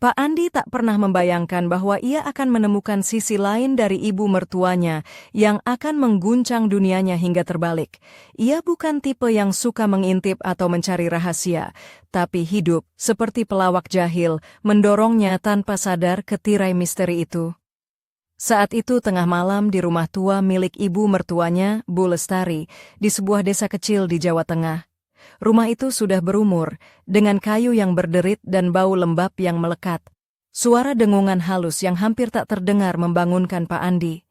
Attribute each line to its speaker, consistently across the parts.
Speaker 1: Pak Andi tak pernah membayangkan bahwa ia akan menemukan sisi lain dari ibu mertuanya yang akan mengguncang dunianya hingga terbalik. Ia bukan tipe yang suka mengintip atau mencari rahasia, tapi hidup, seperti pelawak jahil, mendorongnya tanpa sadar ke tirai misteri itu. Saat itu tengah malam di rumah tua milik ibu mertuanya, Bu Lestari, di sebuah desa kecil di Jawa Tengah. Rumah itu sudah berumur, dengan kayu yang berderit dan bau lembab yang melekat. Suara dengungan halus yang hampir tak terdengar membangunkan Pak Andi.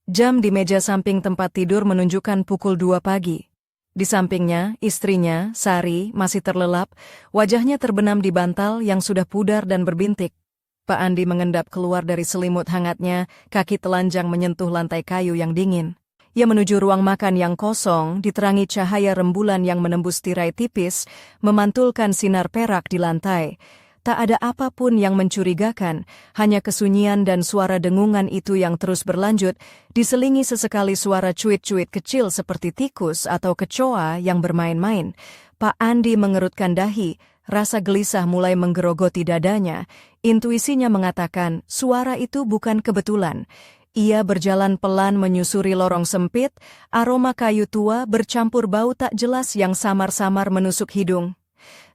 Speaker 1: Jam di meja samping tempat tidur menunjukkan pukul 2 pagi. Di sampingnya, istrinya, Sari, masih terlelap, wajahnya terbenam di bantal yang sudah pudar dan berbintik. Pak Andi mengendap keluar dari selimut hangatnya, kaki telanjang menyentuh lantai kayu yang dingin. Ia menuju ruang makan yang kosong, diterangi cahaya rembulan yang menembus tirai tipis, memantulkan sinar perak di lantai. Tak ada apapun yang mencurigakan, hanya kesunyian dan suara dengungan itu yang terus berlanjut, diselingi sesekali suara cuit-cuit kecil seperti tikus atau kecoa yang bermain-main. Pak Andi mengerutkan dahi, rasa gelisah mulai menggerogoti dadanya. Intuisinya mengatakan, suara itu bukan kebetulan. Ia berjalan pelan menyusuri lorong sempit, aroma kayu tua bercampur bau tak jelas yang samar-samar menusuk hidung.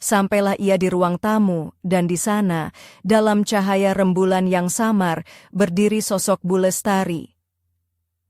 Speaker 1: Sampailah ia di ruang tamu, dan di sana, dalam cahaya rembulan yang samar, berdiri sosok Bu Lestari.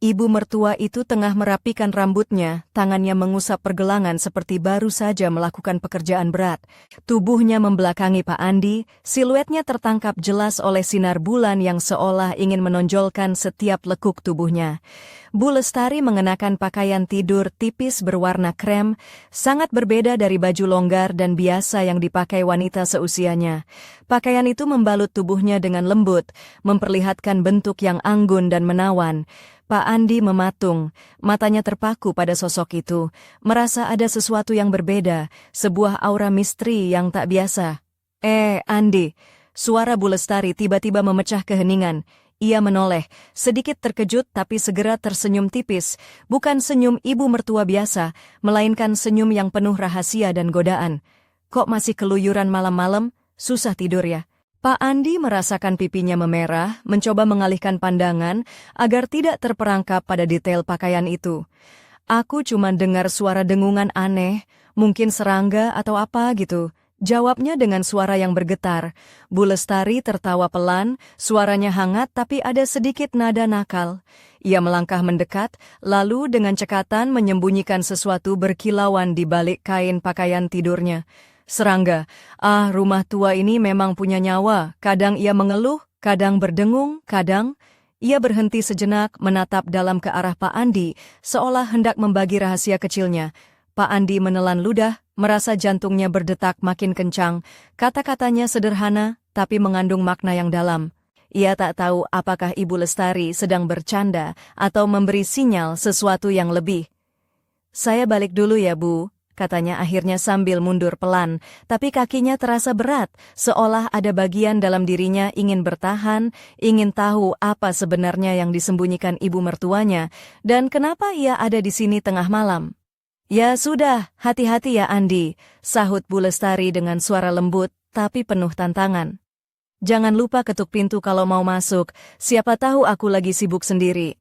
Speaker 1: Ibu mertua itu tengah merapikan rambutnya, tangannya mengusap pergelangan seperti baru saja melakukan pekerjaan berat. Tubuhnya membelakangi Pak Andi, siluetnya tertangkap jelas oleh sinar bulan yang seolah ingin menonjolkan setiap lekuk tubuhnya. Bu Lestari mengenakan pakaian tidur tipis berwarna krem, sangat berbeda dari baju longgar dan biasa yang dipakai wanita seusianya. Pakaian itu membalut tubuhnya dengan lembut, memperlihatkan bentuk yang anggun dan menawan. Pak Andi mematung, matanya terpaku pada sosok itu, merasa ada sesuatu yang berbeda, sebuah aura misteri yang tak biasa. Andi, suara Bu Lestari tiba-tiba memecah keheningan. Ia menoleh, sedikit terkejut tapi segera tersenyum tipis, bukan senyum ibu mertua biasa, melainkan senyum yang penuh rahasia dan godaan. Kok masih keluyuran malam-malam? Susah tidur ya? Pak Andi merasakan pipinya memerah, mencoba mengalihkan pandangan agar tidak terperangkap pada detail pakaian itu. Aku cuma dengar suara dengungan aneh, mungkin serangga atau apa gitu. Jawabnya dengan suara yang bergetar. Bu Lestari tertawa pelan, suaranya hangat tapi ada sedikit nada nakal. Ia melangkah mendekat, lalu dengan cekatan menyembunyikan sesuatu berkilauan di balik kain pakaian tidurnya. Serangga, rumah tua ini memang punya nyawa. Kadang ia mengeluh, kadang berdengung, kadang... Ia berhenti sejenak menatap dalam ke arah Pak Andi, seolah hendak membagi rahasia kecilnya. Pak Andi menelan ludah, merasa jantungnya berdetak makin kencang. Kata-katanya sederhana, tapi mengandung makna yang dalam. Ia tak tahu apakah Ibu Lestari sedang bercanda atau memberi sinyal sesuatu yang lebih. Saya balik dulu ya, Bu, katanya akhirnya sambil mundur pelan, tapi kakinya terasa berat, seolah ada bagian dalam dirinya ingin bertahan, ingin tahu apa sebenarnya yang disembunyikan ibu mertuanya, dan kenapa ia ada di sini tengah malam. Ya sudah, hati-hati ya Andi, sahut Bu Lestari dengan suara lembut, tapi penuh tantangan. Jangan lupa ketuk pintu kalau mau masuk, siapa tahu aku lagi sibuk sendiri.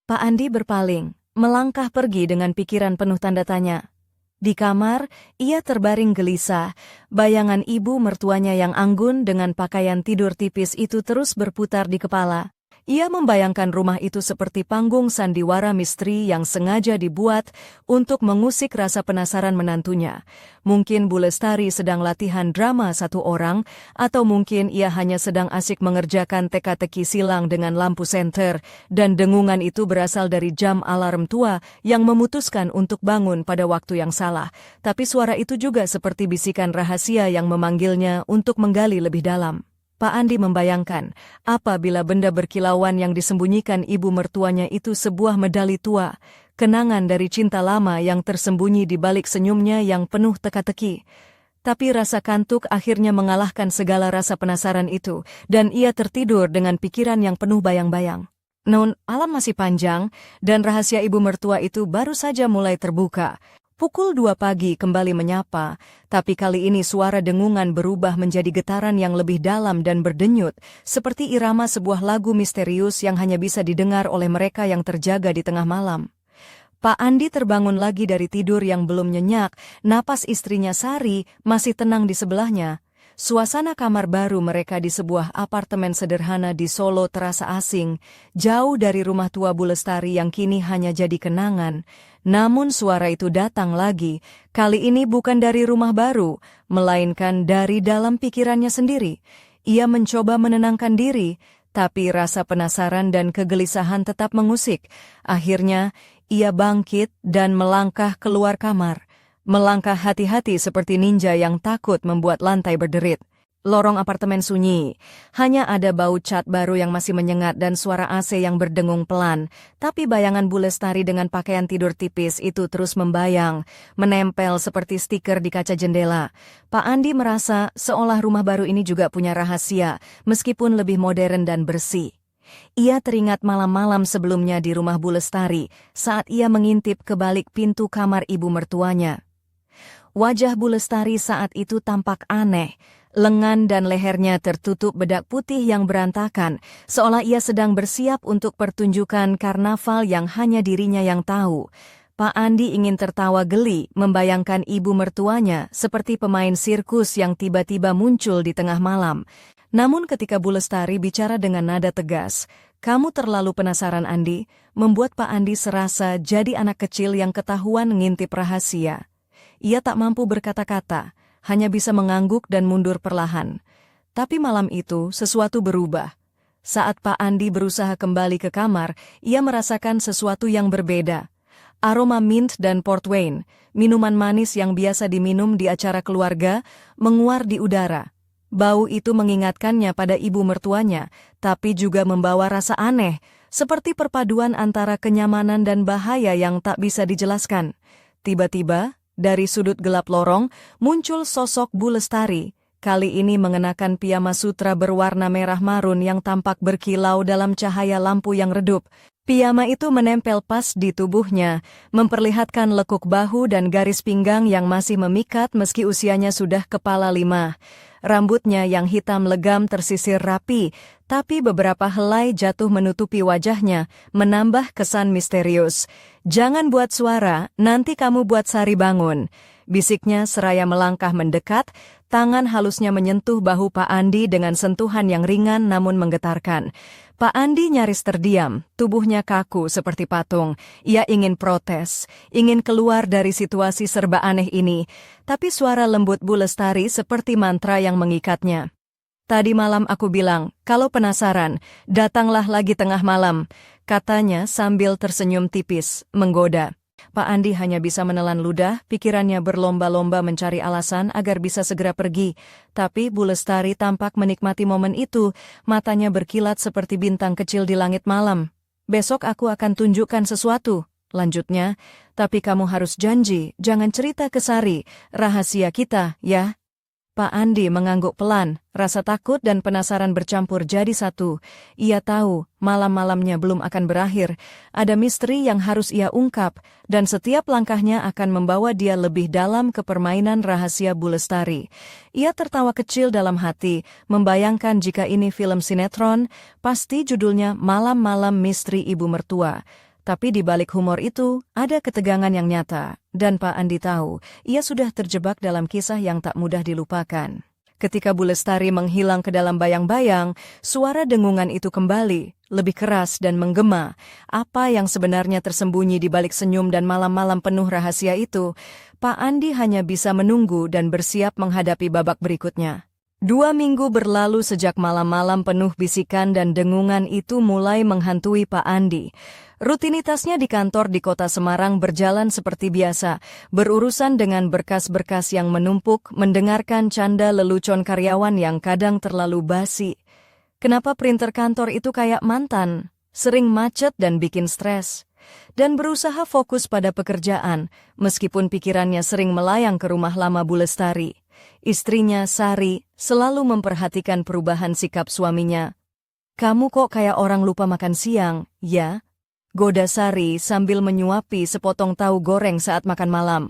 Speaker 1: Pak Andi berpaling, melangkah pergi dengan pikiran penuh tanda tanya. Di kamar, ia terbaring gelisah. Bayangan ibu mertuanya yang anggun dengan pakaian tidur tipis itu terus berputar di kepala. Ia membayangkan rumah itu seperti panggung sandiwara misteri yang sengaja dibuat untuk mengusik rasa penasaran menantunya. Mungkin Bu Lestari sedang latihan drama satu orang, atau mungkin ia hanya sedang asik mengerjakan teka-teki silang dengan lampu senter, dan dengungan itu berasal dari jam alarm tua yang memutuskan untuk bangun pada waktu yang salah. Tapi suara itu juga seperti bisikan rahasia yang memanggilnya untuk menggali lebih dalam. Pak Andi membayangkan, apabila benda berkilauan yang disembunyikan ibu mertuanya itu sebuah medali tua, kenangan dari cinta lama yang tersembunyi di balik senyumnya yang penuh teka-teki. Tapi rasa kantuk akhirnya mengalahkan segala rasa penasaran itu, dan ia tertidur dengan pikiran yang penuh bayang-bayang. Namun, alam masih panjang, dan rahasia ibu mertua itu baru saja mulai terbuka. Pukul 2 pagi kembali menyapa, tapi kali ini suara dengungan berubah menjadi getaran yang lebih dalam dan berdenyut, seperti irama sebuah lagu misterius yang hanya bisa didengar oleh mereka yang terjaga di tengah malam. Pak Andi terbangun lagi dari tidur yang belum nyenyak, napas istrinya Sari masih tenang di sebelahnya. Suasana kamar baru mereka di sebuah apartemen sederhana di Solo terasa asing, jauh dari rumah tua Bu Lestari yang kini hanya jadi kenangan. Namun suara itu datang lagi, kali ini bukan dari rumah baru, melainkan dari dalam pikirannya sendiri. Ia mencoba menenangkan diri, tapi rasa penasaran dan kegelisahan tetap mengusik. Akhirnya, ia bangkit dan melangkah keluar kamar. Melangkah hati-hati seperti ninja yang takut membuat lantai berderit. Lorong apartemen sunyi. Hanya ada bau cat baru yang masih menyengat dan suara AC yang berdengung pelan. Tapi bayangan Bu Lestari dengan pakaian tidur tipis itu terus membayang, menempel seperti stiker di kaca jendela. Pak Andi merasa seolah rumah baru ini juga punya rahasia, meskipun lebih modern dan bersih. Ia teringat malam-malam sebelumnya di rumah Bu Lestari, saat ia mengintip ke balik pintu kamar ibu mertuanya. Wajah Bu Lestari saat itu tampak aneh, lengan dan lehernya tertutup bedak putih yang berantakan, seolah ia sedang bersiap untuk pertunjukan karnaval yang hanya dirinya yang tahu. Pak Andi ingin tertawa geli membayangkan ibu mertuanya seperti pemain sirkus yang tiba-tiba muncul di tengah malam. Namun ketika Bu Lestari bicara dengan nada tegas, "Kamu terlalu penasaran, Andi," membuat Pak Andi serasa jadi anak kecil yang ketahuan ngintip rahasia. Ia tak mampu berkata-kata, hanya bisa mengangguk dan mundur perlahan. Tapi malam itu, sesuatu berubah. Saat Pak Andi berusaha kembali ke kamar, ia merasakan sesuatu yang berbeda. Aroma mint dan port wine, minuman manis yang biasa diminum di acara keluarga, menguar di udara. Bau itu mengingatkannya pada ibu mertuanya, tapi juga membawa rasa aneh, seperti perpaduan antara kenyamanan dan bahaya yang tak bisa dijelaskan. Tiba-tiba, dari sudut gelap lorong, muncul sosok Bu Lestari, kali ini mengenakan piyama sutra berwarna merah marun yang tampak berkilau dalam cahaya lampu yang redup. Piyama itu menempel pas di tubuhnya, memperlihatkan lekuk bahu dan garis pinggang yang masih memikat meski usianya sudah kepala 5. Rambutnya yang hitam legam tersisir rapi, tapi beberapa helai jatuh menutupi wajahnya, menambah kesan misterius. "Jangan buat suara, nanti kamu buat Sari bangun," bisiknya seraya melangkah mendekat, tangan halusnya menyentuh bahu Pak Andi dengan sentuhan yang ringan namun menggetarkan. Pak Andi nyaris terdiam, tubuhnya kaku seperti patung. Ia ingin protes, ingin keluar dari situasi serba aneh ini, tapi suara lembut Bu Lestari seperti mantra yang mengikatnya. "Tadi malam aku bilang, kalau penasaran, datanglah lagi tengah malam," katanya sambil tersenyum tipis, menggoda. Pak Andi hanya bisa menelan ludah, pikirannya berlomba-lomba mencari alasan agar bisa segera pergi. Tapi Bu Lestari tampak menikmati momen itu, matanya berkilat seperti bintang kecil di langit malam. "Besok aku akan tunjukkan sesuatu," lanjutnya, "tapi kamu harus janji, jangan cerita ke Sari, rahasia kita, ya?" Pak Andi mengangguk pelan, rasa takut dan penasaran bercampur jadi satu. Ia tahu, malam-malamnya belum akan berakhir, ada misteri yang harus ia ungkap, dan setiap langkahnya akan membawa dia lebih dalam ke permainan rahasia Bu Lestari. Ia tertawa kecil dalam hati, membayangkan jika ini film sinetron, pasti judulnya Malam-Malam Misteri Ibu Mertua. Tapi di balik humor itu, ada ketegangan yang nyata, dan Pak Andi tahu, ia sudah terjebak dalam kisah yang tak mudah dilupakan. Ketika Bu Lestari menghilang ke dalam bayang-bayang, suara dengungan itu kembali, lebih keras dan menggema. Apa yang sebenarnya tersembunyi di balik senyum dan malam-malam penuh rahasia itu, Pak Andi hanya bisa menunggu dan bersiap menghadapi babak berikutnya. 2 minggu berlalu sejak malam-malam penuh bisikan dan dengungan itu mulai menghantui Pak Andi. Rutinitasnya di kantor di kota Semarang berjalan seperti biasa, berurusan dengan berkas-berkas yang menumpuk, mendengarkan canda lelucon karyawan yang kadang terlalu basi. Kenapa printer kantor itu kayak mantan, sering macet dan bikin stres? Dan berusaha fokus pada pekerjaan, meskipun pikirannya sering melayang ke rumah lama Bu Lestari. Istrinya, Sari, selalu memperhatikan perubahan sikap suaminya. "Kamu kok kayak orang lupa makan siang, ya?" goda Sari sambil menyuapi sepotong tahu goreng saat makan malam.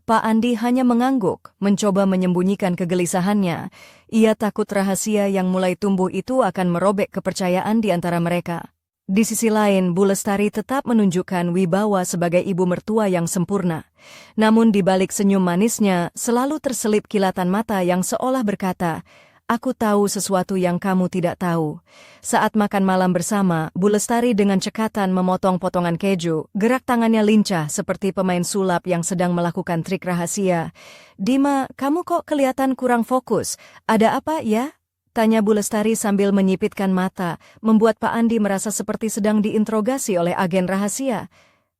Speaker 1: Pak Andi hanya mengangguk, mencoba menyembunyikan kegelisahannya. Ia takut rahasia yang mulai tumbuh itu akan merobek kepercayaan di antara mereka. Di sisi lain, Bu Lestari tetap menunjukkan wibawa sebagai ibu mertua yang sempurna. Namun di balik senyum manisnya, selalu terselip kilatan mata yang seolah berkata, "Aku tahu sesuatu yang kamu tidak tahu." Saat makan malam bersama, Bu Lestari dengan cekatan memotong potongan keju, gerak tangannya lincah seperti pemain sulap yang sedang melakukan trik rahasia. "Dima, kamu kok kelihatan kurang fokus. Ada apa ya?" Tanya Bu Lestari sambil menyipitkan mata, membuat Pak Andi merasa seperti sedang diinterogasi oleh agen rahasia.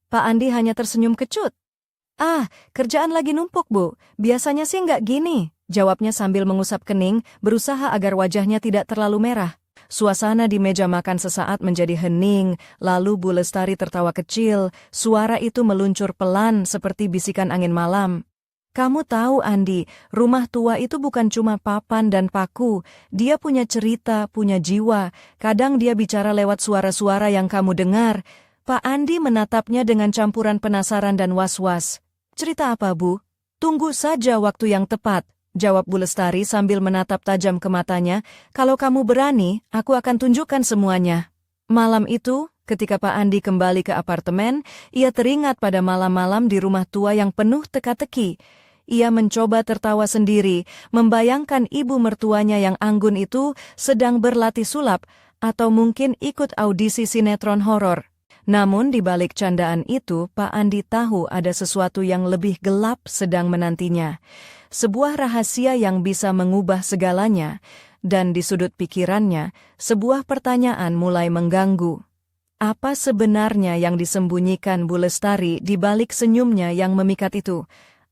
Speaker 1: Pak Andi hanya tersenyum kecut. "Ah, kerjaan lagi numpuk, Bu. Biasanya sih nggak gini," jawabnya sambil mengusap kening, berusaha agar wajahnya tidak terlalu merah. Suasana di meja makan sesaat menjadi hening, lalu Bu Lestari tertawa kecil, suara itu meluncur pelan seperti bisikan angin malam. "Kamu tahu, Andi, rumah tua itu bukan cuma papan dan paku. Dia punya cerita, punya jiwa. Kadang dia bicara lewat suara-suara yang kamu dengar." Pak Andi menatapnya dengan campuran penasaran dan was-was. "Cerita apa, Bu?" "Tunggu saja waktu yang tepat," jawab Bu Lestari sambil menatap tajam ke matanya. "Kalau kamu berani, aku akan tunjukkan semuanya." Malam itu, ketika Pak Andi kembali ke apartemen, ia teringat pada malam-malam di rumah tua yang penuh teka-teki. Ia mencoba tertawa sendiri, membayangkan ibu mertuanya yang anggun itu sedang berlatih sulap atau mungkin ikut audisi sinetron horor. Namun di balik candaan itu, Pak Andi tahu ada sesuatu yang lebih gelap sedang menantinya. Sebuah rahasia yang bisa mengubah segalanya, dan di sudut pikirannya, sebuah pertanyaan mulai mengganggu. Apa sebenarnya yang disembunyikan Bu Lestari di balik senyumnya yang memikat itu?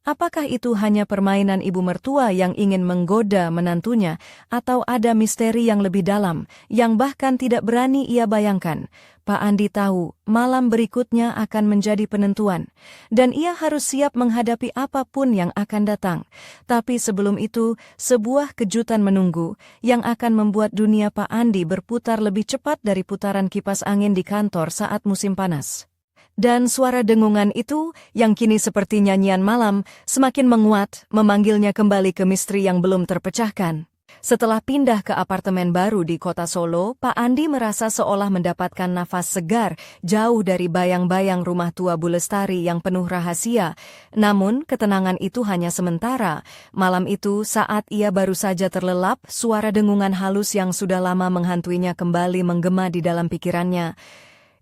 Speaker 1: Apakah itu hanya permainan ibu mertua yang ingin menggoda menantunya, atau ada misteri yang lebih dalam, yang bahkan tidak berani ia bayangkan? Pak Andi tahu, malam berikutnya akan menjadi penentuan, dan ia harus siap menghadapi apapun yang akan datang. Tapi sebelum itu, sebuah kejutan menunggu, yang akan membuat dunia Pak Andi berputar lebih cepat dari putaran kipas angin di kantor saat musim panas. Dan suara dengungan itu, yang kini seperti nyanyian malam, semakin menguat, memanggilnya kembali ke misteri yang belum terpecahkan. Setelah pindah ke apartemen baru di kota Solo, Pak Andi merasa seolah mendapatkan nafas segar, jauh dari bayang-bayang rumah tua Bu Lestari yang penuh rahasia. Namun, ketenangan itu hanya sementara. Malam itu, saat ia baru saja terlelap, suara dengungan halus yang sudah lama menghantuinya kembali menggema di dalam pikirannya.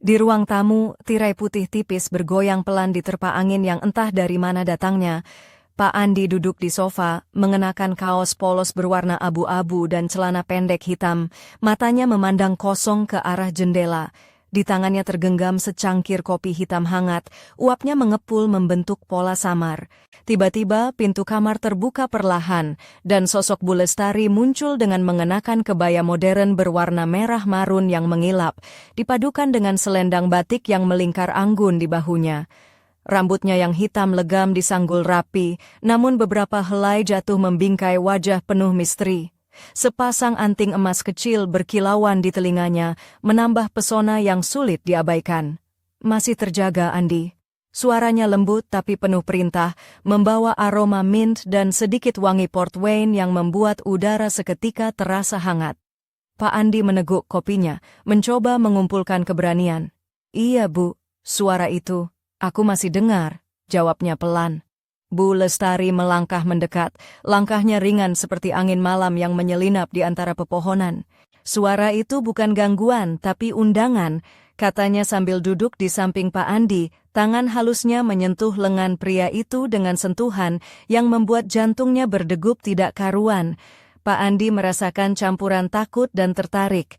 Speaker 1: Di ruang tamu, tirai putih tipis bergoyang pelan diterpa angin yang entah dari mana datangnya. Pak Andi duduk di sofa, mengenakan kaos polos berwarna abu-abu dan celana pendek hitam. Matanya memandang kosong ke arah jendela. Di tangannya tergenggam secangkir kopi hitam hangat, uapnya mengepul membentuk pola samar. Tiba-tiba pintu kamar terbuka perlahan, dan sosok Bu Lestari muncul dengan mengenakan kebaya modern berwarna merah marun yang mengilap, dipadukan dengan selendang batik yang melingkar anggun di bahunya. Rambutnya yang hitam legam disanggul rapi, namun beberapa helai jatuh membingkai wajah penuh misteri. Sepasang anting emas kecil berkilauan di telinganya, menambah pesona yang sulit diabaikan. "Masih terjaga, Andi." Suaranya lembut tapi penuh perintah, membawa aroma mint dan sedikit wangi port wine yang membuat udara seketika terasa hangat. Pak Andi meneguk kopinya, mencoba mengumpulkan keberanian. "Iya, Bu, suara itu, aku masih dengar," jawabnya pelan. Bu Lestari melangkah mendekat, langkahnya ringan seperti angin malam yang menyelinap di antara pepohonan. "Suara itu bukan gangguan, tapi undangan," katanya sambil duduk di samping Pak Andi. Tangan halusnya menyentuh lengan pria itu dengan sentuhan yang membuat jantungnya berdegup tidak karuan. Pak Andi merasakan campuran takut dan tertarik.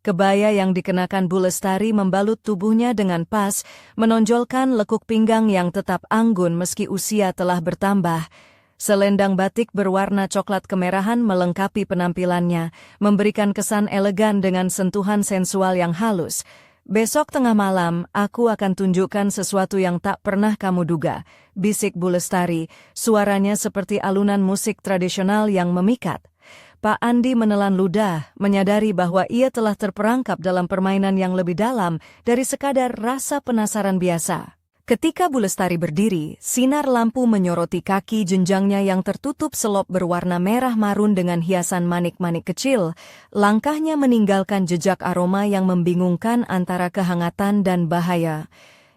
Speaker 1: Kebaya yang dikenakan Bu Lestari membalut tubuhnya dengan pas, menonjolkan lekuk pinggang yang tetap anggun meski usia telah bertambah. Selendang batik berwarna coklat kemerahan melengkapi penampilannya, memberikan kesan elegan dengan sentuhan sensual yang halus. "Besok tengah malam, aku akan tunjukkan sesuatu yang tak pernah kamu duga," bisik Bu Lestari, suaranya seperti alunan musik tradisional yang memikat. Pak Andi menelan ludah, menyadari bahwa ia telah terperangkap dalam permainan yang lebih dalam dari sekadar rasa penasaran biasa. Ketika Bu Lestari berdiri, sinar lampu menyoroti kaki jenjangnya yang tertutup selop berwarna merah marun dengan hiasan manik-manik kecil. Langkahnya meninggalkan jejak aroma yang membingungkan antara kehangatan dan bahaya.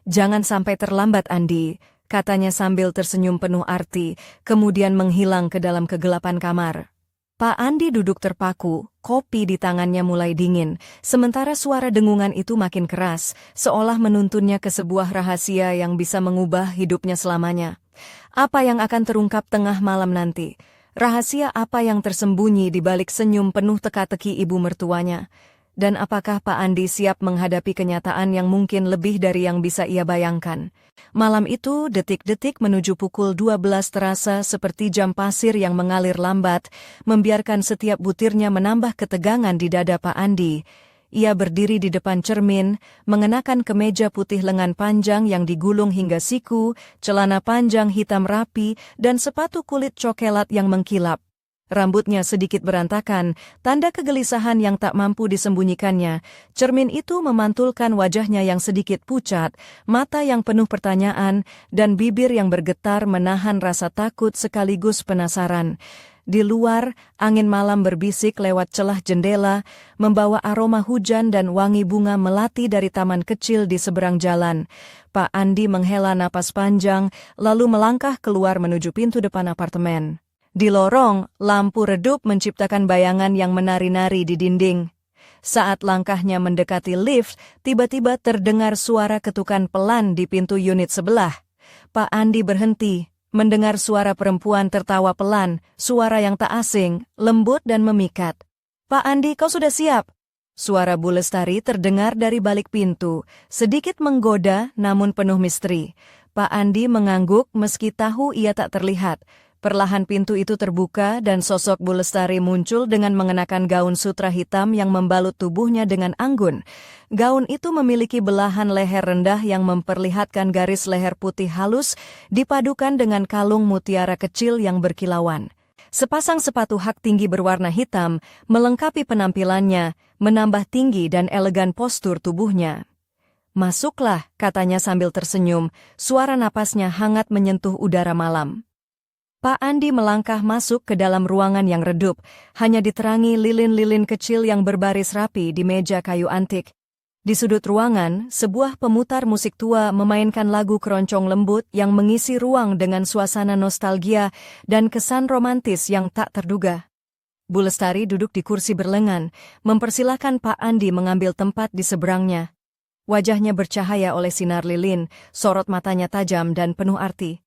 Speaker 1: "Jangan sampai terlambat, Andi," katanya sambil tersenyum penuh arti, kemudian menghilang ke dalam kegelapan kamar. Pak Andi duduk terpaku, kopi di tangannya mulai dingin, sementara suara dengungan itu makin keras, seolah menuntunnya ke sebuah rahasia yang bisa mengubah hidupnya selamanya. Apa yang akan terungkap tengah malam nanti? Rahasia apa yang tersembunyi di balik senyum penuh teka-teki ibu mertuanya? Dan apakah Pak Andi siap menghadapi kenyataan yang mungkin lebih dari yang bisa ia bayangkan? Malam itu, detik-detik menuju pukul 12 terasa seperti jam pasir yang mengalir lambat, membiarkan setiap butirnya menambah ketegangan di dada Pak Andi. Ia berdiri di depan cermin, mengenakan kemeja putih lengan panjang yang digulung hingga siku, celana panjang hitam rapi, dan sepatu kulit cokelat yang mengkilap. Rambutnya sedikit berantakan, tanda kegelisahan yang tak mampu disembunyikannya. Cermin itu memantulkan wajahnya yang sedikit pucat, mata yang penuh pertanyaan, dan bibir yang bergetar menahan rasa takut sekaligus penasaran. Di luar, angin malam berbisik lewat celah jendela, membawa aroma hujan dan wangi bunga melati dari taman kecil di seberang jalan. Pak Andi menghela napas panjang, lalu melangkah keluar menuju pintu depan apartemen. Di lorong, lampu redup menciptakan bayangan yang menari-nari di dinding. Saat langkahnya mendekati lift, tiba-tiba terdengar suara ketukan pelan di pintu unit sebelah. Pak Andi berhenti, mendengar suara perempuan tertawa pelan, suara yang tak asing, lembut dan memikat. "Pak Andi, kau sudah siap?" Suara Bu Lestari terdengar dari balik pintu, sedikit menggoda namun penuh misteri. Pak Andi mengangguk meski tahu ia tak terlihat. Perlahan pintu itu terbuka dan sosok Bu Lestari muncul dengan mengenakan gaun sutra hitam yang membalut tubuhnya dengan anggun. Gaun itu memiliki belahan leher rendah yang memperlihatkan garis leher putih halus dipadukan dengan kalung mutiara kecil yang berkilauan. Sepasang sepatu hak tinggi berwarna hitam melengkapi penampilannya, menambah tinggi dan elegan postur tubuhnya. "Masuklah," katanya sambil tersenyum, suara napasnya hangat menyentuh udara malam. Pak Andi melangkah masuk ke dalam ruangan yang redup, hanya diterangi lilin-lilin kecil yang berbaris rapi di meja kayu antik. Di sudut ruangan, sebuah pemutar musik tua memainkan lagu keroncong lembut yang mengisi ruang dengan suasana nostalgia dan kesan romantis yang tak terduga. Bu Lestari duduk di kursi berlengan, mempersilahkan Pak Andi mengambil tempat di seberangnya. Wajahnya bercahaya oleh sinar lilin, sorot matanya tajam dan penuh arti.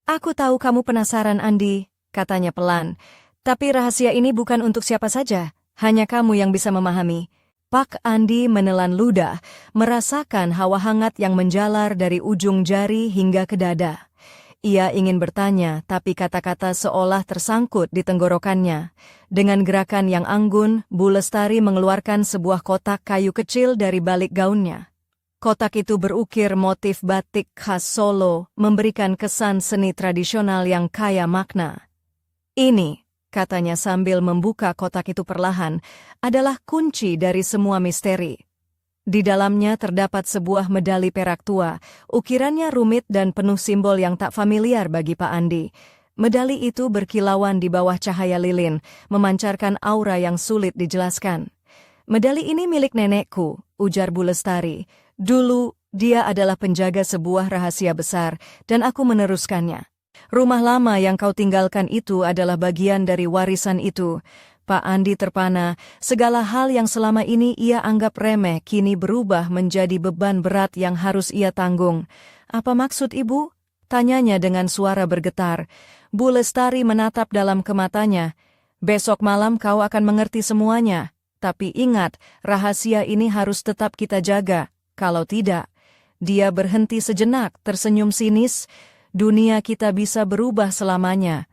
Speaker 1: "Aku tahu kamu penasaran, Andi," katanya pelan. "Tapi rahasia ini bukan untuk siapa saja, hanya kamu yang bisa memahami." Pak Andi menelan ludah, merasakan hawa hangat yang menjalar dari ujung jari hingga ke dada. Ia ingin bertanya, tapi kata-kata seolah tersangkut di tenggorokannya. Dengan gerakan yang anggun, Bu Lestari mengeluarkan sebuah kotak kayu kecil dari balik gaunnya. Kotak itu berukir motif batik khas Solo, memberikan kesan seni tradisional yang kaya makna. "Ini," katanya sambil membuka kotak itu perlahan, "adalah kunci dari semua misteri." Di dalamnya terdapat sebuah medali perak tua, ukirannya rumit dan penuh simbol yang tak familiar bagi Pak Andi. Medali itu berkilauan di bawah cahaya lilin, memancarkan aura yang sulit dijelaskan. "Medali ini milik nenekku," ujar Bu Lestari. "Dulu, dia adalah penjaga sebuah rahasia besar, dan aku meneruskannya. Rumah lama yang kau tinggalkan itu adalah bagian dari warisan itu." Pak Andi terpana, segala hal yang selama ini ia anggap remeh kini berubah menjadi beban berat yang harus ia tanggung. "Apa maksud ibu?" tanyanya dengan suara bergetar. Bu Lestari menatap dalam ke matanya. "Besok malam kau akan mengerti semuanya. Tapi ingat, rahasia ini harus tetap kita jaga. Kalau tidak..." Dia berhenti sejenak, tersenyum sinis. "Dunia kita bisa berubah selamanya."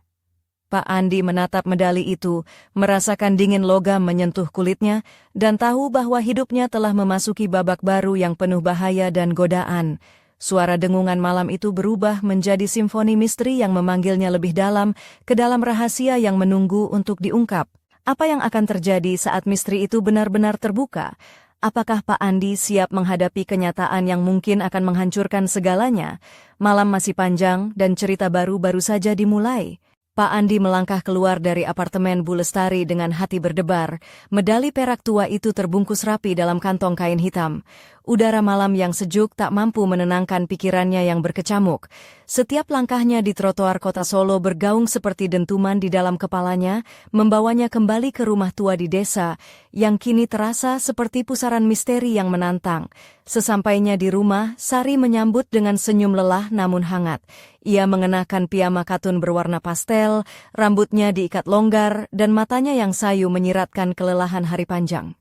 Speaker 1: Pak Andi menatap medali itu, merasakan dingin logam menyentuh kulitnya, dan tahu bahwa hidupnya telah memasuki babak baru yang penuh bahaya dan godaan. Suara dengungan malam itu berubah menjadi simfoni misteri yang memanggilnya lebih dalam, ke dalam rahasia yang menunggu untuk diungkap. Apa yang akan terjadi saat misteri itu benar-benar terbuka? Apakah Pak Andi siap menghadapi kenyataan yang mungkin akan menghancurkan segalanya? Malam masih panjang dan cerita baru saja dimulai. Pak Andi melangkah keluar dari apartemen Bu Lestari dengan hati berdebar. Medali perak tua itu terbungkus rapi dalam kantong kain hitam. Udara malam yang sejuk tak mampu menenangkan pikirannya yang berkecamuk. Setiap langkahnya di trotoar kota Solo bergaung seperti dentuman di dalam kepalanya, membawanya kembali ke rumah tua di desa, yang kini terasa seperti pusaran misteri yang menantang. Sesampainya di rumah, Sari menyambut dengan senyum lelah namun hangat. Ia mengenakan piyama katun berwarna pastel, rambutnya diikat longgar, dan matanya yang sayu menyiratkan kelelahan hari panjang.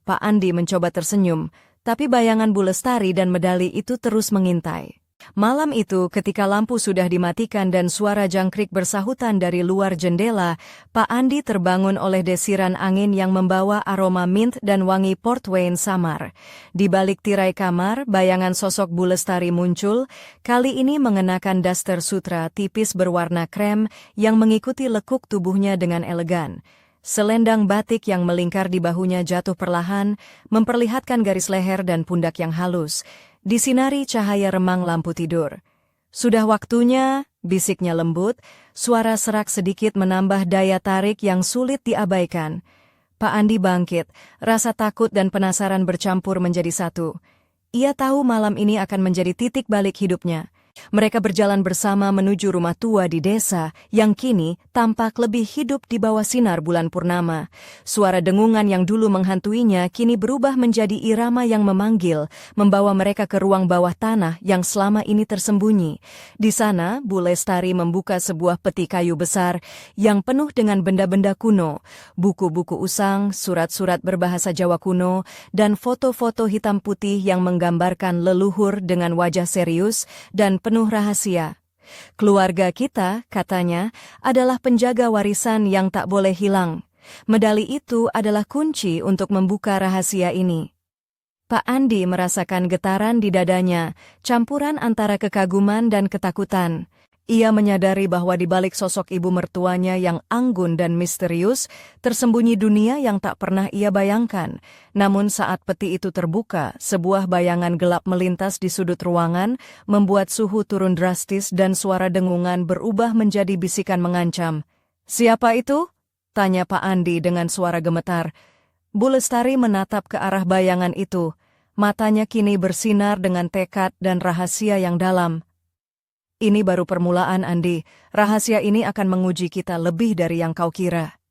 Speaker 1: Pak Andi mencoba tersenyum, tapi bayangan Bu Lestari dan medali itu terus mengintai. Malam itu ketika lampu sudah dimatikan dan suara jangkrik bersahutan dari luar jendela, Pak Andi terbangun oleh desiran angin yang membawa aroma mint dan wangi port wine samar. Di balik tirai kamar, bayangan sosok Bu Lestari muncul, kali ini mengenakan daster sutra tipis berwarna krem yang mengikuti lekuk tubuhnya dengan elegan. Selendang batik yang melingkar di bahunya jatuh perlahan, memperlihatkan garis leher dan pundak yang halus, disinari cahaya remang lampu tidur. Sudah waktunya, bisiknya lembut, suara serak sedikit menambah daya tarik yang sulit diabaikan. Pak Andi bangkit, rasa takut dan penasaran bercampur menjadi satu. Ia tahu malam ini akan menjadi titik balik hidupnya. Mereka berjalan bersama menuju rumah tua di desa yang kini tampak lebih hidup di bawah sinar bulan purnama. Suara dengungan yang dulu menghantuinya kini berubah menjadi irama yang memanggil, membawa mereka ke ruang bawah tanah yang selama ini tersembunyi. Di sana, Bu Lestari membuka sebuah peti kayu besar yang penuh dengan benda-benda kuno, buku-buku usang, surat-surat berbahasa Jawa kuno, dan foto-foto hitam putih yang menggambarkan leluhur dengan wajah serius dan penuh rahasia. Keluarga kita, katanya, adalah penjaga warisan yang tak boleh hilang. Medali itu adalah kunci untuk membuka rahasia ini. Pak Andi merasakan getaran di dadanya, campuran antara kekaguman dan ketakutan. Ia menyadari bahwa di balik sosok ibu mertuanya yang anggun dan misterius, tersembunyi dunia yang tak pernah ia bayangkan. Namun saat peti itu terbuka, sebuah bayangan gelap melintas di sudut ruangan, membuat suhu turun drastis dan suara dengungan berubah menjadi bisikan mengancam. "Siapa itu?" tanya Pak Andi dengan suara gemetar. Bu Lestari menatap ke arah bayangan itu. Matanya kini bersinar dengan tekad dan rahasia yang dalam. "Ini baru permulaan, Andi. Rahasia ini akan menguji kita lebih dari yang kau kira."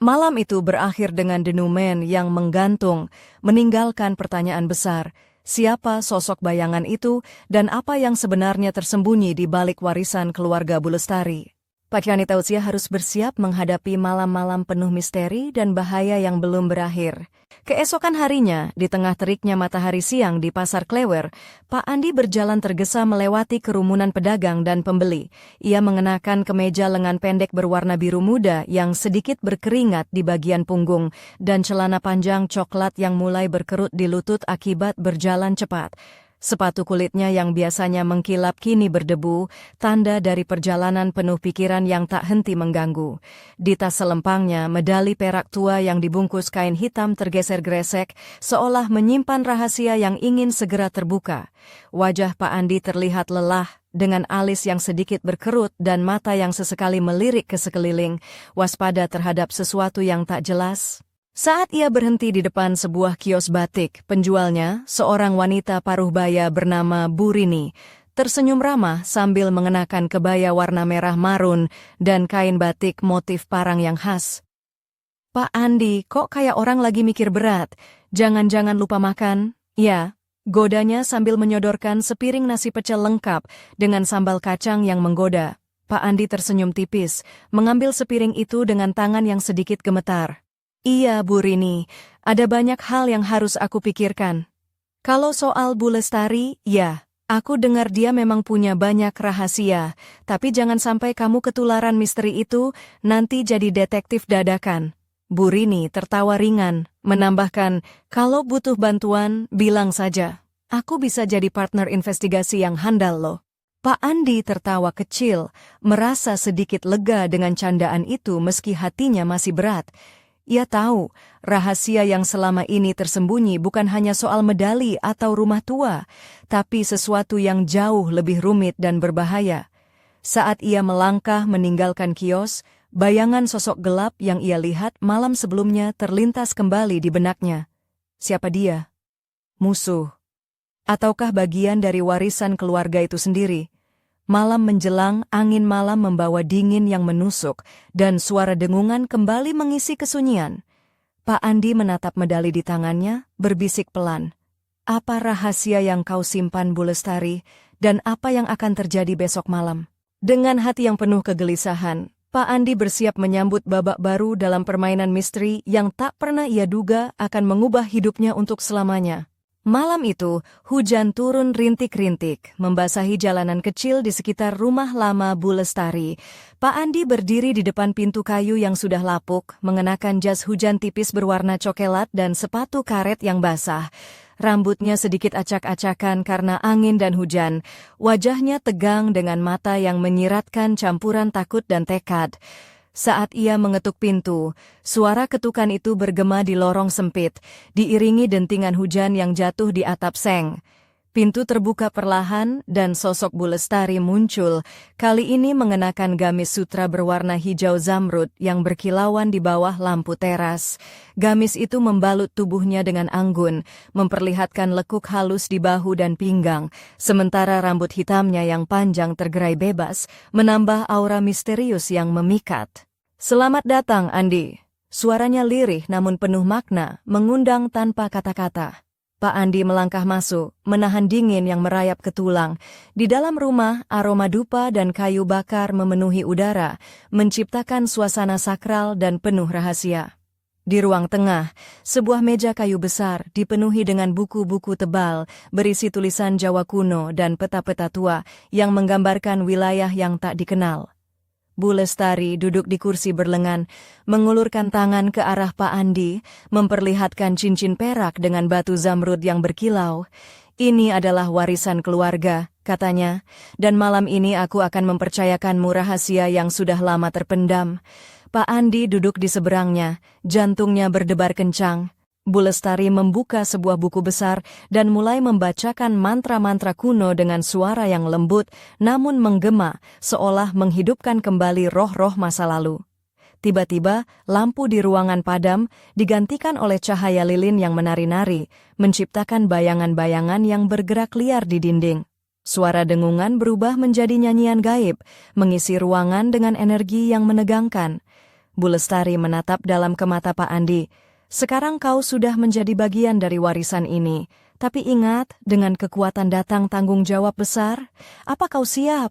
Speaker 1: Malam itu berakhir dengan dentuman yang menggantung, meninggalkan pertanyaan besar. Siapa sosok bayangan itu dan apa yang sebenarnya tersembunyi di balik warisan keluarga Bu Lestari? Pak Yani Tausiah harus bersiap menghadapi malam-malam penuh misteri dan bahaya yang belum berakhir. Keesokan harinya, di tengah teriknya matahari siang di Pasar Klewer, Pak Andi berjalan tergesa melewati kerumunan pedagang dan pembeli. Ia mengenakan kemeja lengan pendek berwarna biru muda yang sedikit berkeringat di bagian punggung dan celana panjang coklat yang mulai berkerut di lutut akibat berjalan cepat. Sepatu kulitnya yang biasanya mengkilap kini berdebu, tanda dari perjalanan penuh pikiran yang tak henti mengganggu. Di tas selempangnya, medali perak tua yang dibungkus kain hitam tergeser-gresek, seolah menyimpan rahasia yang ingin segera terbuka. Wajah Pak Andi terlihat lelah, dengan alis yang sedikit berkerut dan mata yang sesekali melirik ke sekeliling, waspada terhadap sesuatu yang tak jelas. Saat ia berhenti di depan sebuah kios batik, penjualnya, seorang wanita paruh baya bernama Bu Rini, tersenyum ramah sambil mengenakan kebaya warna merah marun dan kain batik motif parang yang khas. "Pak Andi, kok kayak orang lagi mikir berat? Jangan-jangan lupa makan?" "Ya," godanya sambil menyodorkan sepiring nasi pecel lengkap dengan sambal kacang yang menggoda. Pak Andi tersenyum tipis, mengambil sepiring itu dengan tangan yang sedikit gemetar. "Iya, Bu Rini, ada banyak hal yang harus aku pikirkan. Kalau soal Bu Lestari, ya, aku dengar dia memang punya banyak rahasia, tapi jangan sampai kamu ketularan misteri itu, nanti jadi detektif dadakan." Bu Rini tertawa ringan, menambahkan, "Kalau butuh bantuan, bilang saja. Aku bisa jadi partner investigasi yang handal loh." Pak Andi tertawa kecil, merasa sedikit lega dengan candaan itu meski hatinya masih berat. Ia tahu, rahasia yang selama ini tersembunyi bukan hanya soal medali atau rumah tua, tapi sesuatu yang jauh lebih rumit dan berbahaya. Saat ia melangkah meninggalkan kios, bayangan sosok gelap yang ia lihat malam sebelumnya terlintas kembali di benaknya. Siapa dia? Musuh? Ataukah bagian dari warisan keluarga itu sendiri? Malam menjelang, angin malam membawa dingin yang menusuk, dan suara dengungan kembali mengisi kesunyian. Pak Andi menatap medali di tangannya, berbisik pelan. Apa rahasia yang kau simpan, Bu Lestari, dan apa yang akan terjadi besok malam? Dengan hati yang penuh kegelisahan, Pak Andi bersiap menyambut babak baru dalam permainan misteri yang tak pernah ia duga akan mengubah hidupnya untuk selamanya. Malam itu, hujan turun rintik-rintik, membasahi jalanan kecil di sekitar rumah lama Bu Lestari. Pak Andi berdiri di depan pintu kayu yang sudah lapuk, mengenakan jas hujan tipis berwarna coklat dan sepatu karet yang basah. Rambutnya sedikit acak-acakan karena angin dan hujan. Wajahnya tegang dengan mata yang menyiratkan campuran takut dan tekad. Saat ia mengetuk pintu, suara ketukan itu bergema di lorong sempit, diiringi dentingan hujan yang jatuh di atap seng. Pintu terbuka perlahan dan sosok Bu Lestari muncul, kali ini mengenakan gamis sutra berwarna hijau zamrud yang berkilauan di bawah lampu teras. Gamis itu membalut tubuhnya dengan anggun, memperlihatkan lekuk halus di bahu dan pinggang, sementara rambut hitamnya yang panjang tergerai bebas, menambah aura misterius yang memikat. Selamat datang, Andi. Suaranya lirih namun penuh makna, mengundang tanpa kata-kata. Pak Andi melangkah masuk, menahan dingin yang merayap ke tulang. Di dalam rumah, aroma dupa dan kayu bakar memenuhi udara, menciptakan suasana sakral dan penuh rahasia. Di ruang tengah, sebuah meja kayu besar dipenuhi dengan buku-buku tebal, berisi tulisan Jawa kuno dan peta-peta tua yang menggambarkan wilayah yang tak dikenal. Bu Lestari duduk di kursi berlengan, mengulurkan tangan ke arah Pak Andi, memperlihatkan cincin perak dengan batu zamrud yang berkilau. Ini adalah warisan keluarga, katanya, dan malam ini aku akan mempercayakanmu rahasia yang sudah lama terpendam. Pak Andi duduk di seberangnya, jantungnya berdebar kencang. Bu Lestari membuka sebuah buku besar dan mulai membacakan mantra-mantra kuno dengan suara yang lembut namun menggema, seolah menghidupkan kembali roh-roh masa lalu. Tiba-tiba, lampu di ruangan padam digantikan oleh cahaya lilin yang menari-nari, menciptakan bayangan-bayangan yang bergerak liar di dinding. Suara dengungan berubah menjadi nyanyian gaib, mengisi ruangan dengan energi yang menegangkan. Bu Lestari menatap dalam ke mata Pak Andi. Sekarang kau sudah menjadi bagian dari warisan ini, tapi ingat, dengan kekuatan datang tanggung jawab besar. Apa kau siap?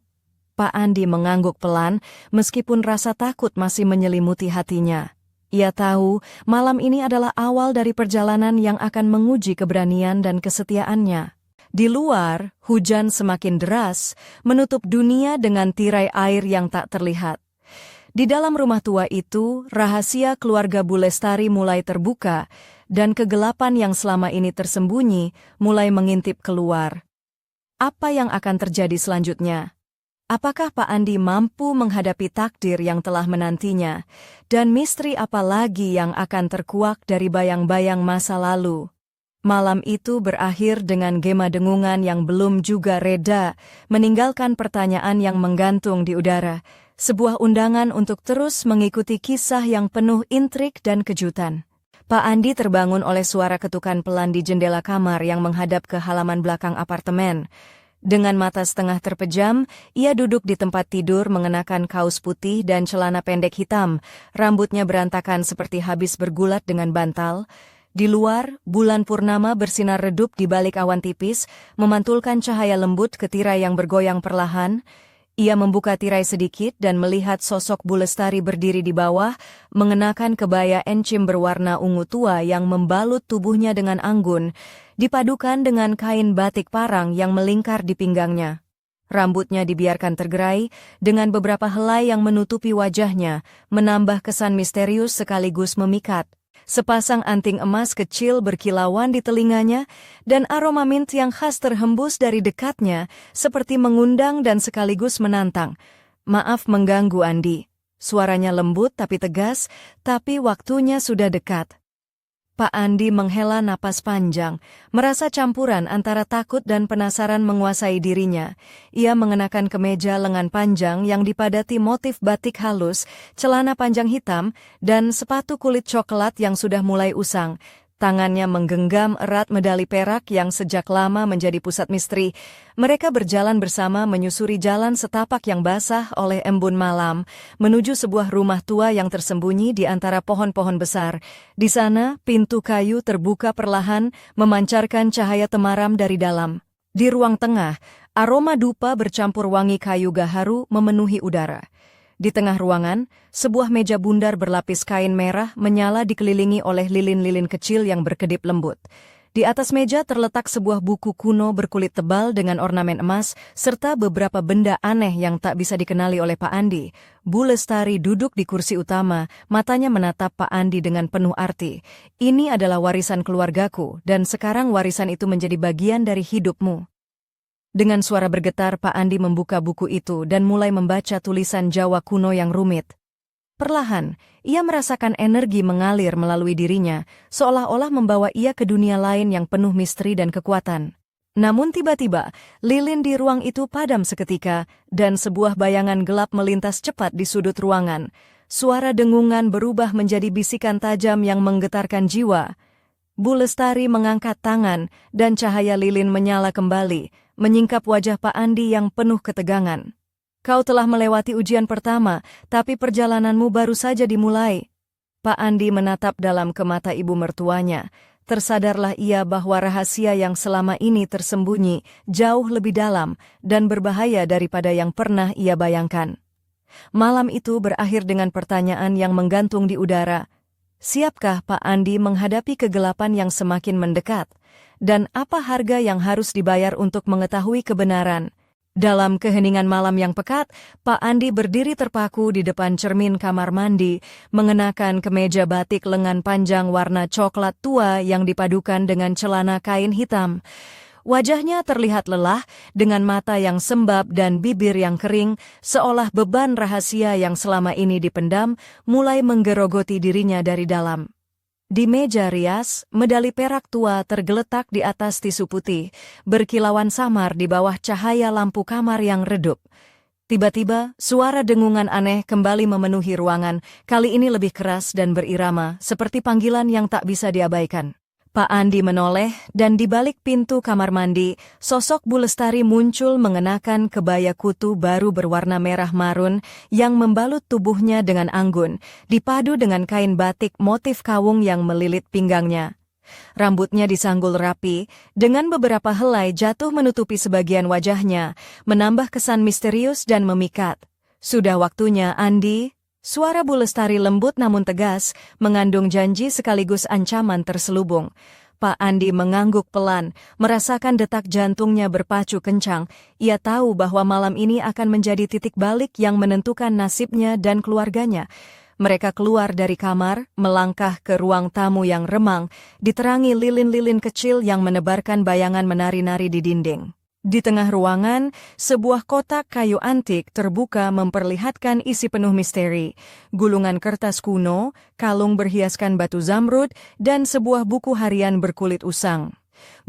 Speaker 1: Pak Andi mengangguk pelan, meskipun rasa takut masih menyelimuti hatinya. Ia tahu, malam ini adalah awal dari perjalanan yang akan menguji keberanian dan kesetiaannya. Di luar, hujan semakin deras, menutup dunia dengan tirai air yang tak terlihat. Di dalam rumah tua itu, rahasia keluarga Bu Lestari mulai terbuka, dan kegelapan yang selama ini tersembunyi mulai mengintip keluar. Apa yang akan terjadi selanjutnya? Apakah Pak Andi mampu menghadapi takdir yang telah menantinya, dan misteri apa lagi yang akan terkuak dari bayang-bayang masa lalu? Malam itu berakhir dengan gema dengungan yang belum juga reda, meninggalkan pertanyaan yang menggantung di udara. Sebuah undangan untuk terus mengikuti kisah yang penuh intrik dan kejutan. Pak Andi terbangun oleh suara ketukan pelan di jendela kamar yang menghadap ke halaman belakang apartemen. Dengan mata setengah terpejam, ia duduk di tempat tidur mengenakan kaos putih dan celana pendek hitam. Rambutnya berantakan seperti habis bergulat dengan bantal. Di luar, bulan purnama bersinar redup di balik awan tipis, memantulkan cahaya lembut ke tirai yang bergoyang perlahan. Ia membuka tirai sedikit dan melihat sosok Bu Lestari berdiri di bawah, mengenakan kebaya encim berwarna ungu tua yang membalut tubuhnya dengan anggun, dipadukan dengan kain batik parang yang melingkar di pinggangnya. Rambutnya dibiarkan tergerai, dengan beberapa helai yang menutupi wajahnya, menambah kesan misterius sekaligus memikat. Sepasang anting emas kecil berkilauan di telinganya, dan aroma mint yang khas terhembus dari dekatnya, seperti mengundang dan sekaligus menantang. Maaf mengganggu, Andi. Suaranya lembut tapi tegas, tapi waktunya sudah dekat. Pak Andi menghela napas panjang, merasa campuran antara takut dan penasaran menguasai dirinya. Ia mengenakan kemeja lengan panjang yang dipadati motif batik halus, celana panjang hitam, dan sepatu kulit coklat yang sudah mulai usang. Tangannya menggenggam erat medali perak yang sejak lama menjadi pusat misteri. Mereka berjalan bersama menyusuri jalan setapak yang basah oleh embun malam, menuju sebuah rumah tua yang tersembunyi di antara pohon-pohon besar. Di sana, pintu kayu terbuka perlahan, memancarkan cahaya temaram dari dalam. Di ruang tengah, aroma dupa bercampur wangi kayu gaharu memenuhi udara. Di tengah ruangan, sebuah meja bundar berlapis kain merah menyala dikelilingi oleh lilin-lilin kecil yang berkedip lembut. Di atas meja terletak sebuah buku kuno berkulit tebal dengan ornamen emas, serta beberapa benda aneh yang tak bisa dikenali oleh Pak Andi. Bu Lestari duduk di kursi utama, matanya menatap Pak Andi dengan penuh arti. Ini adalah warisan keluargaku, dan sekarang warisan itu menjadi bagian dari hidupmu. Dengan suara bergetar, Pak Andi membuka buku itu dan mulai membaca tulisan Jawa kuno yang rumit. Perlahan, ia merasakan energi mengalir melalui dirinya, seolah-olah membawa ia ke dunia lain yang penuh misteri dan kekuatan. Namun tiba-tiba, lilin di ruang itu padam seketika, dan sebuah bayangan gelap melintas cepat di sudut ruangan. Suara dengungan berubah menjadi bisikan tajam yang menggetarkan jiwa. Bu Lestari mengangkat tangan, dan cahaya lilin menyala kembali, menyingkap wajah Pak Andi yang penuh ketegangan. Kau telah melewati ujian pertama, tapi perjalananmu baru saja dimulai. Pak Andi menatap dalam ke mata ibu mertuanya. Tersadarlah ia bahwa rahasia yang selama ini tersembunyi jauh lebih dalam dan berbahaya daripada yang pernah ia bayangkan. Malam itu berakhir dengan pertanyaan yang menggantung di udara. Siapkah Pak Andi menghadapi kegelapan yang semakin mendekat? Dan apa harga yang harus dibayar untuk mengetahui kebenaran? Dalam keheningan malam yang pekat, Pak Andi berdiri terpaku di depan cermin kamar mandi, mengenakan kemeja batik lengan panjang warna coklat tua yang dipadukan dengan celana kain hitam. Wajahnya terlihat lelah, dengan mata yang sembab dan bibir yang kering, seolah beban rahasia yang selama ini dipendam mulai menggerogoti dirinya dari dalam. Di meja rias, medali perak tua tergeletak di atas tisu putih, berkilauan samar di bawah cahaya lampu kamar yang redup. Tiba-tiba, suara dengungan aneh kembali memenuhi ruangan, kali ini lebih keras dan berirama, seperti panggilan yang tak bisa diabaikan. Pak Andi menoleh, dan di balik pintu kamar mandi, sosok Bu Lestari muncul mengenakan kebaya kutu baru berwarna merah marun yang membalut tubuhnya dengan anggun, dipadu dengan kain batik motif kawung yang melilit pinggangnya. Rambutnya disanggul rapi, dengan beberapa helai jatuh menutupi sebagian wajahnya, menambah kesan misterius dan memikat. Sudah waktunya, Andi. Suara Bu Lestari lembut namun tegas, mengandung janji sekaligus ancaman terselubung. Pak Andi mengangguk pelan, merasakan detak jantungnya berpacu kencang. Ia tahu bahwa malam ini akan menjadi titik balik yang menentukan nasibnya dan keluarganya. Mereka keluar dari kamar, melangkah ke ruang tamu yang remang, diterangi lilin-lilin kecil yang menebarkan bayangan menari-nari di dinding. Di tengah ruangan, sebuah kotak kayu antik terbuka memperlihatkan isi penuh misteri. Gulungan kertas kuno, kalung berhiaskan batu zamrud, dan sebuah buku harian berkulit usang.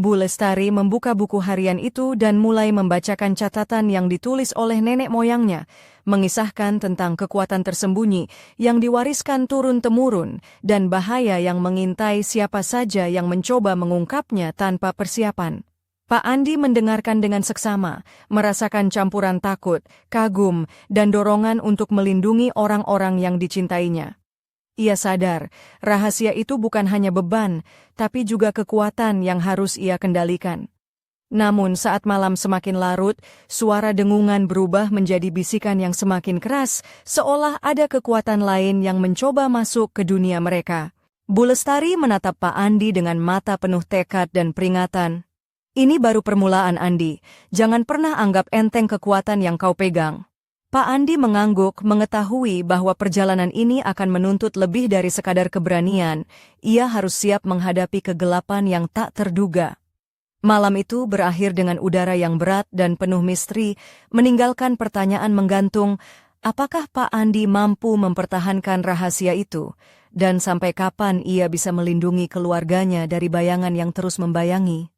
Speaker 1: Bu Lestari membuka buku harian itu dan mulai membacakan catatan yang ditulis oleh nenek moyangnya, mengisahkan tentang kekuatan tersembunyi yang diwariskan turun-temurun dan bahaya yang mengintai siapa saja yang mencoba mengungkapnya tanpa persiapan. Pak Andi mendengarkan dengan seksama, merasakan campuran takut, kagum, dan dorongan untuk melindungi orang-orang yang dicintainya. Ia sadar, rahasia itu bukan hanya beban, tapi juga kekuatan yang harus ia kendalikan. Namun saat malam semakin larut, suara dengungan berubah menjadi bisikan yang semakin keras, seolah ada kekuatan lain yang mencoba masuk ke dunia mereka. Bu Lestari menatap Pak Andi dengan mata penuh tekad dan peringatan. Ini baru permulaan, Andi. Jangan pernah anggap enteng kekuatan yang kau pegang. Pak Andi mengangguk, mengetahui bahwa perjalanan ini akan menuntut lebih dari sekadar keberanian. Ia harus siap menghadapi kegelapan yang tak terduga. Malam itu berakhir dengan udara yang berat dan penuh misteri, meninggalkan pertanyaan menggantung, Apakah Pak Andi mampu mempertahankan rahasia itu? Dan sampai kapan ia bisa melindungi keluarganya dari bayangan yang terus membayangi?